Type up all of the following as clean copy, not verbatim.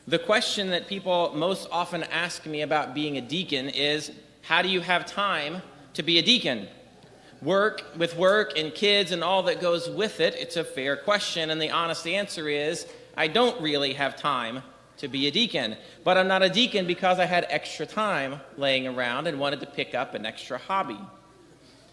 The question that people most often ask me about being a deacon is, how do you have time to be a deacon? Work and kids and all that goes with it, it's a fair question, and the honest answer is, I don't really have time to be a deacon. But I'm not a deacon because I had extra time laying around and wanted to pick up an extra hobby.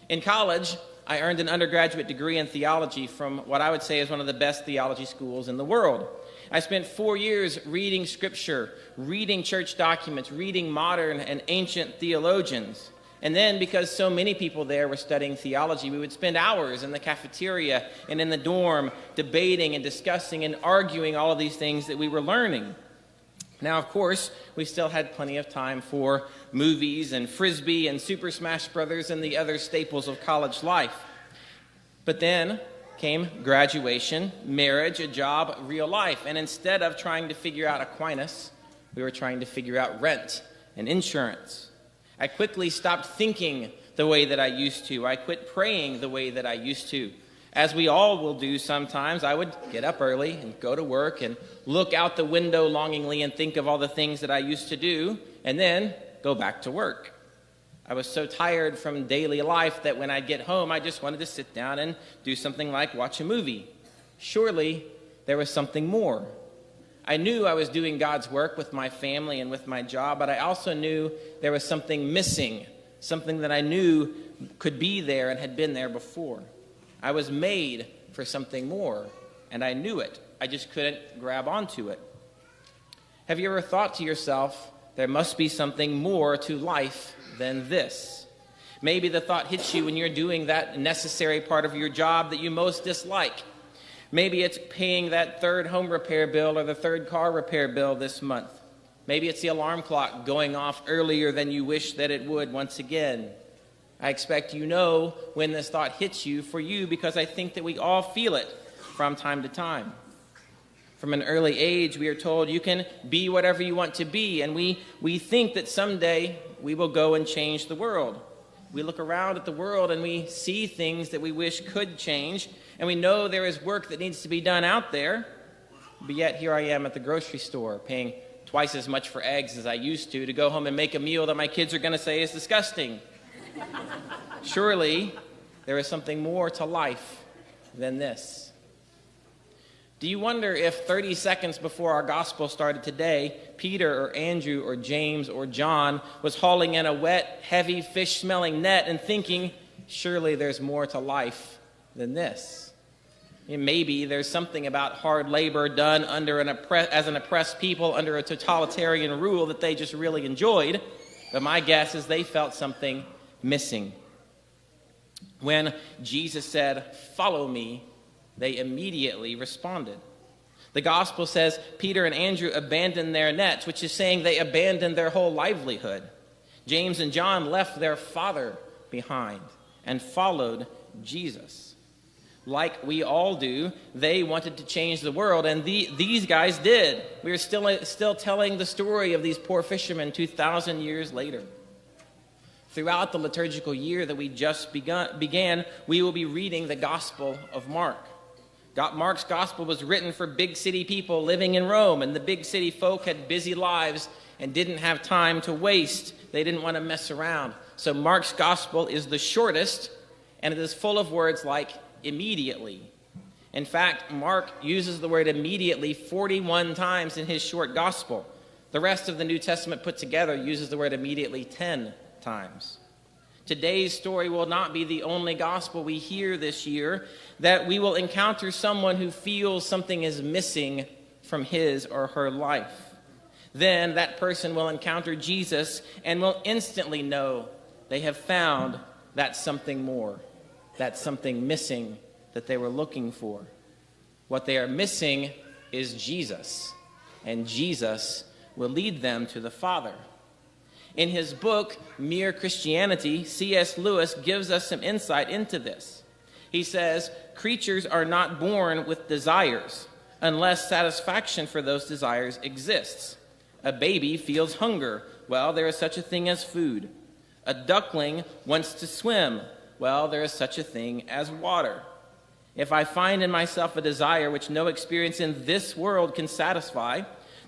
In college, I earned an undergraduate degree in theology from what I would say is one of the best theology schools in the world. I spent 4 years reading scripture, reading church documents, reading modern and ancient theologians. And then, because so many people there were studying theology, we would spend hours in the cafeteria and in the dorm debating and discussing and arguing all of these things that we were learning. Now, of course, we still had plenty of time for movies and Frisbee and Super Smash Brothers and the other staples of college life. But then came graduation, marriage, a job, real life. And instead of trying to figure out Aquinas, we were trying to figure out rent and insurance. I quickly stopped thinking the way that I used to. I quit praying the way that I used to. As we all will do sometimes, I would get up early and go to work and look out the window longingly and think of all the things that I used to do, and then go back to work. I was so tired from daily life that when I'd get home, I just wanted to sit down and do something like watch a movie. Surely, there was something more. I knew I was doing God's work with my family and with my job, but I also knew there was something missing, something that I knew could be there and had been there before. I was made for something more, and I knew it. I just couldn't grab onto it. Have you ever thought to yourself, there must be something more to life than this? Maybe the thought hits you when you're doing that necessary part of your job that you most dislike. Maybe it's paying that third home repair bill or the third car repair bill this month. Maybe it's the alarm clock going off earlier than you wish that it would once again. I expect you know when this thought hits you for you because I think that we all feel it from time to time. From an early age, we are told you can be whatever you want to be, and we think that someday we will go and change the world. We look around at the world and we see things that we wish could change, and we know there is work that needs to be done out there, but yet here I am at the grocery store paying twice as much for eggs as I used to go home and make a meal that my kids are going to say is disgusting. Surely, there is something more to life than this. Do you wonder if 30 seconds before our gospel started today, Peter or Andrew or James or John was hauling in a wet, heavy, fish-smelling net and thinking, surely there's more to life than this? And maybe there's something about hard labor done as an oppressed people under a totalitarian rule that they just really enjoyed, but my guess is they felt something missing. When Jesus said, "Follow me," they immediately responded. The gospel says Peter and Andrew abandoned their nets, which is saying they abandoned their whole livelihood. James and John left their father behind and followed Jesus. Like we all do, they wanted to change the world, and these guys did. We are still telling the story of these poor fishermen 2,000 years later. Throughout the liturgical year that we just began, we will be reading the Gospel of Mark. Mark's Gospel was written for big city people living in Rome, and the big city folk had busy lives and didn't have time to waste. They didn't want to mess around. So Mark's Gospel is the shortest, and it is full of words like immediately. In fact, Mark uses the word immediately 41 times in his short Gospel. The rest of the New Testament put together uses the word immediately 10 times. Today's story will not be the only gospel we hear this year, that we will encounter someone who feels something is missing from his or her life. Then that person will encounter Jesus and will instantly know they have found that something more, that something missing that they were looking for. What they are missing is Jesus, and Jesus will lead them to the Father. In his book, Mere Christianity, C.S. Lewis gives us some insight into this. He says, creatures are not born with desires unless satisfaction for those desires exists. A baby feels hunger. Well, there is such a thing as food. A duckling wants to swim. Well, there is such a thing as water. If I find in myself a desire which no experience in this world can satisfy,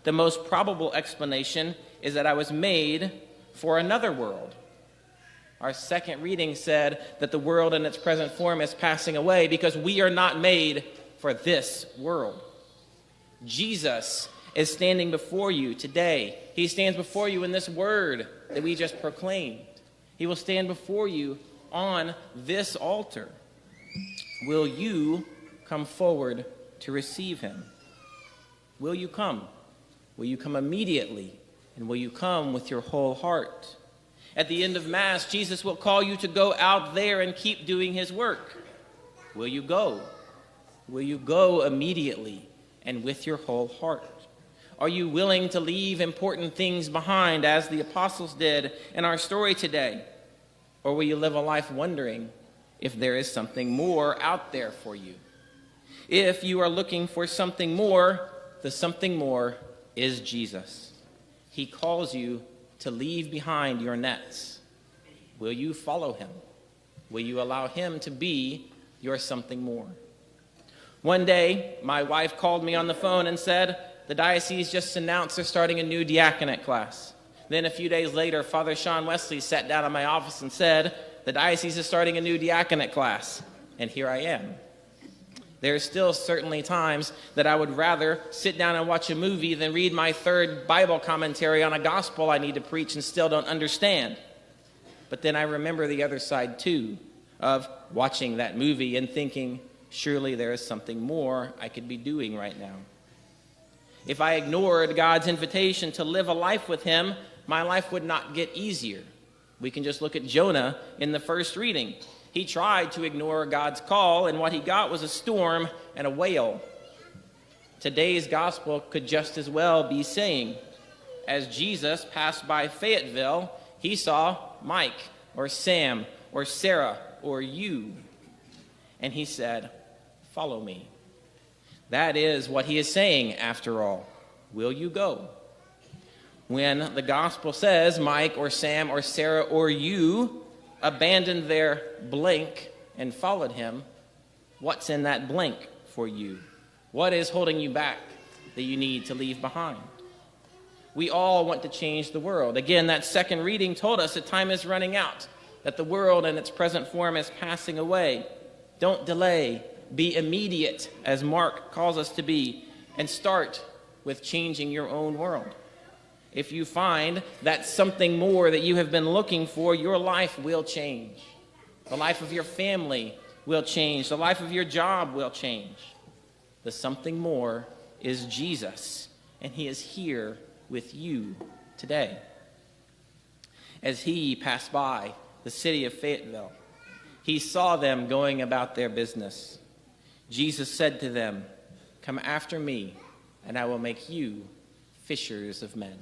The most probable explanation is that I was made for another world. Our second reading said that the world in its present form is passing away because we are not made for this world. Jesus is standing before you today. He stands before you in this word that we just proclaimed. He will stand before you on this altar. Will you come forward to receive him? Will you come? Will you come immediately? And will you come with your whole heart? At the end of Mass, Jesus will call you to go out there and keep doing his work. Will you go? Will you go immediately and with your whole heart? Are you willing to leave important things behind as the apostles did in our story today? Or will you live a life wondering if there is something more out there for you? If you are looking for something more, the something more is Jesus. He calls you to leave behind your nets. Will you follow him? Will you allow him to be your something more? One day, my wife called me on the phone and said, the diocese just announced they're starting a new diaconate class. Then a few days later, Father Sean Wesley sat down in my office and said, the diocese is starting a new diaconate class. And here I am. There are still certainly times that I would rather sit down and watch a movie than read my third Bible commentary on a gospel I need to preach and still don't understand. But then I remember the other side too, of watching that movie and thinking, surely there is something more I could be doing right now. If I ignored God's invitation to live a life with him, my life would not get easier. We can just look at Jonah in the first reading. He tried to ignore God's call, and what he got was a storm and a whale. Today's gospel could just as well be saying, as Jesus passed by Fayetteville, he saw Mike or Sam or Sarah or you. And he said, follow me. That is what he is saying after all. Will you go? When the gospel says Mike or Sam or Sarah or you abandoned their blank and followed him, what's in that blank for you? What is holding you back that you need to leave behind? We all want to change the world. Again, that second reading told us that time is running out, that the world in its present form is passing away. Don't delay. Be immediate, as Mark calls us to be, and start with changing your own world. If you find that something more that you have been looking for, your life will change. The life of your family will change. The life of your job will change. The something more is Jesus, and he is here with you today. As he passed by the city of Fayetteville, he saw them going about their business. Jesus said to them, come after me, and I will make you fishers of men.